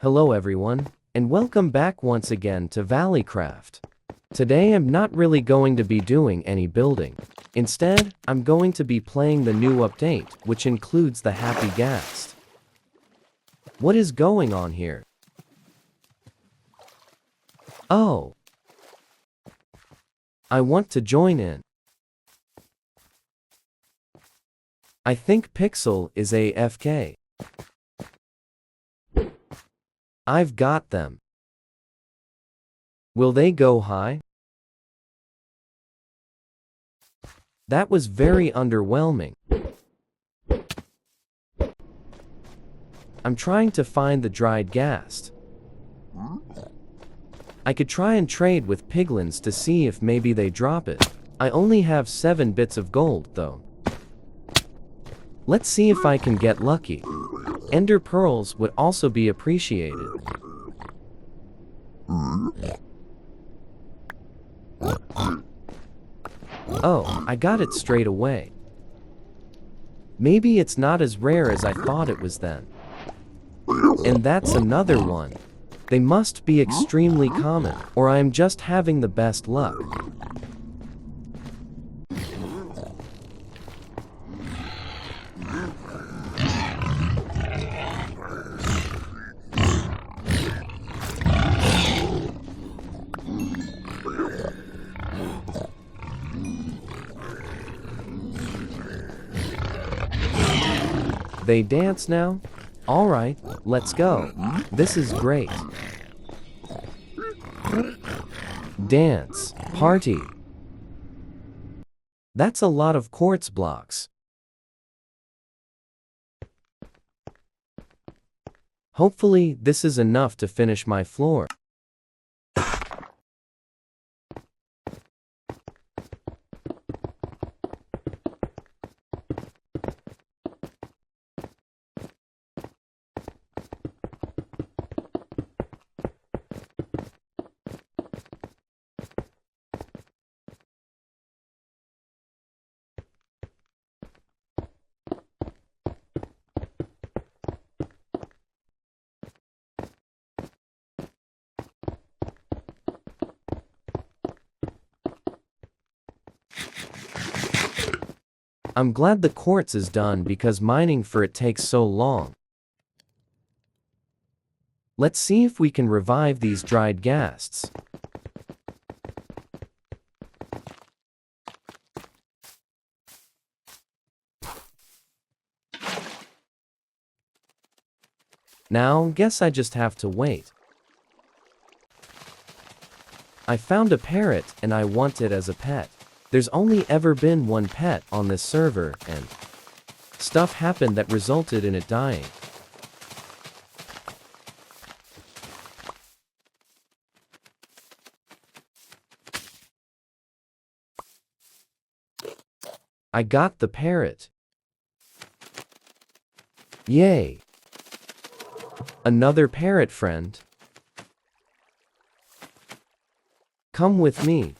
Hello everyone, and welcome back once again to Valleycraft. Today I'm not really going to be doing any building. Instead, I'm going to be playing the new update, which includes the Happy Ghast. What is going on here? Oh. I want to join in. I think Pixel is AFK. I've got them. Will they go high? That was very underwhelming. I'm trying to find the dried ghast. I could try and trade with piglins to see if maybe they drop it. I only have 7 bits of gold, though. Let's see if I can get lucky. Ender pearls would also be appreciated. Oh, I got it straight away. Maybe it's not as rare as I thought it was then. And that's another one. They must be extremely common, or I am just having the best luck. They dance now? Alright, let's go. This is great. Dance. Party. That's a lot of quartz blocks. Hopefully, this is enough to finish my floor. I'm glad the quartz is done because mining for it takes so long. Let's see if we can revive these dried ghasts. Now, guess I just have to wait. I found a parrot and I want it as a pet. There's only ever been one pet on this server, and stuff happened that resulted in it dying. I got the parrot. Yay! Another parrot friend. Come with me.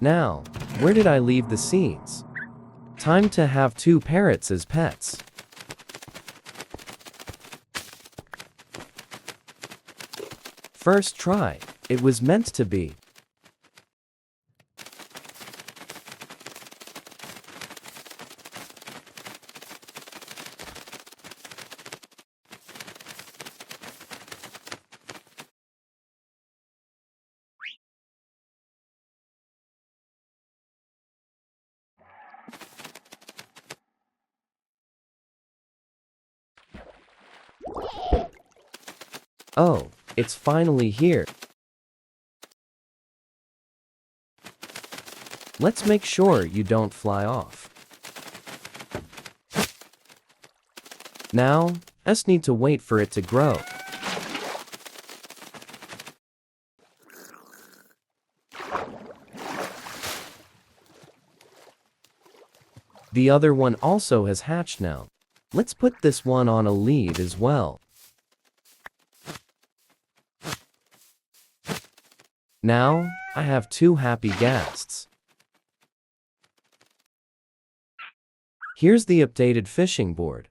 Now, where did I leave the seeds? Time to have 2 parrots as pets. First try, it was meant to be. Oh, it's finally here. Let's make sure you don't fly off. Now, us need to wait for it to grow. The other one also has hatched now. Let's put this one on a lead as well. Now, I have 2 happy ghasts. Here's the updated fishing board.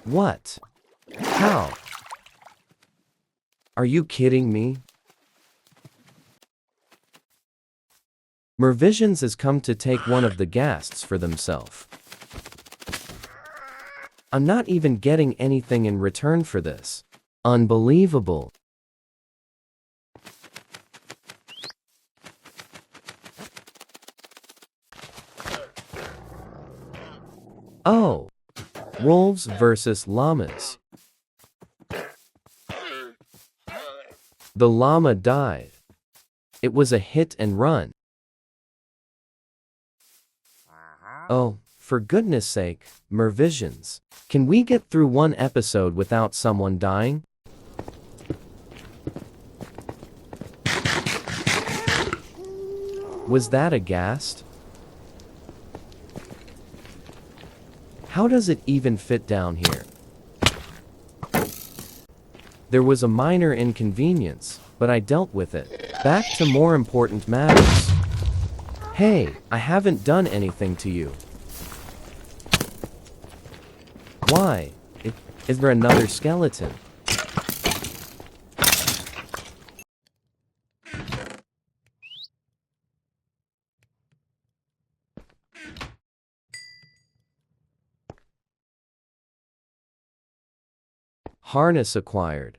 What? How? Are you kidding me? Mervisions has come to take one of the ghasts for themselves. I'm not even getting anything in return for this. Unbelievable. Oh. Wolves versus llamas. The llama died. It was a hit and run. Oh, for goodness sake, Mervisions. Can we get through one episode without someone dying? Was that a ghast? How does it even fit down here? There was a minor inconvenience, but I dealt with it. Back to more important matters. Hey, I haven't done anything to you. Why? Is there another skeleton? Harness acquired.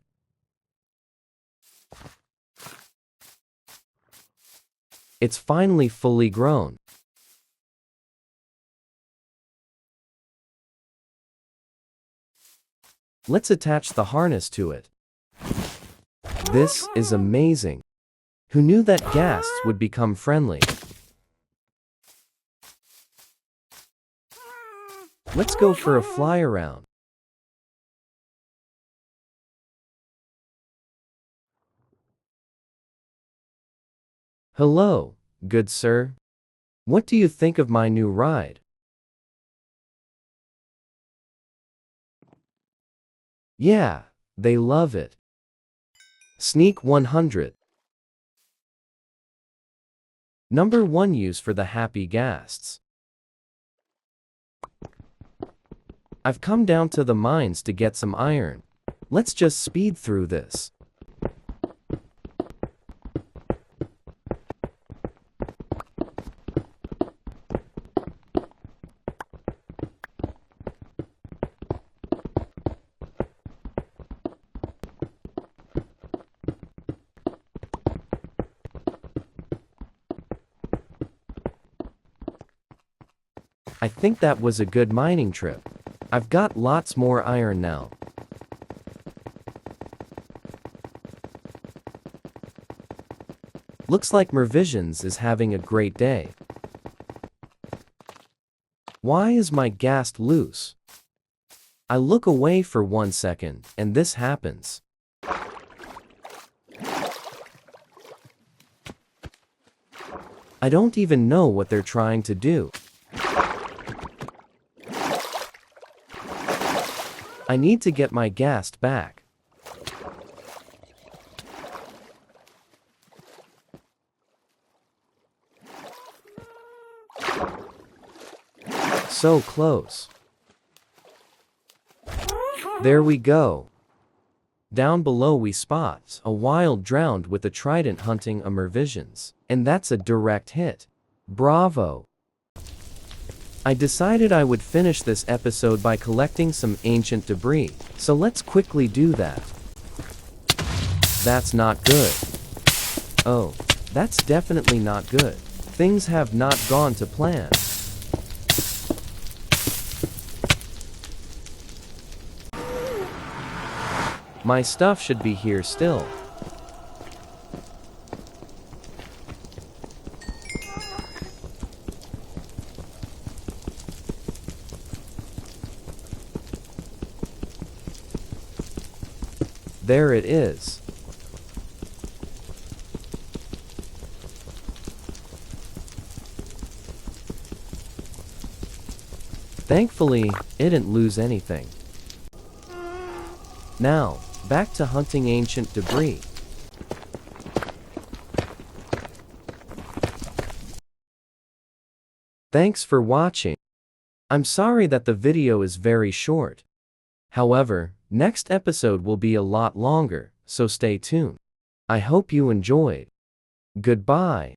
It's finally fully grown. Let's attach the harness to it. This is amazing. Who knew that ghasts would become friendly? Let's go for a fly around. Hello, good sir. What do you think of my new ride? Yeah, they love it. Sneak 100. Number 1 use for the happy ghasts. I've come down to the mines to get some iron. Let's just speed through this. I think that was a good mining trip. I've got lots more iron now. Looks like Mervisions is having a great day. Why is my ghast loose? I look away for 1 second, and this happens. I don't even know what they're trying to do. I need to get my ghast back. So close. There we go. Down below we spot a wild drowned with a trident hunting a Mervisions. And that's a direct hit. Bravo. I decided I would finish this episode by collecting some ancient debris, so let's quickly do that. That's not good. Oh, that's definitely not good. Things have not gone to plan. My stuff should be here still. There it is. Thankfully, it didn't lose anything. Now, back to hunting ancient debris. Thanks for watching. I'm sorry that the video is very short. However, next episode will be a lot longer, so stay tuned. I hope you enjoyed. Goodbye.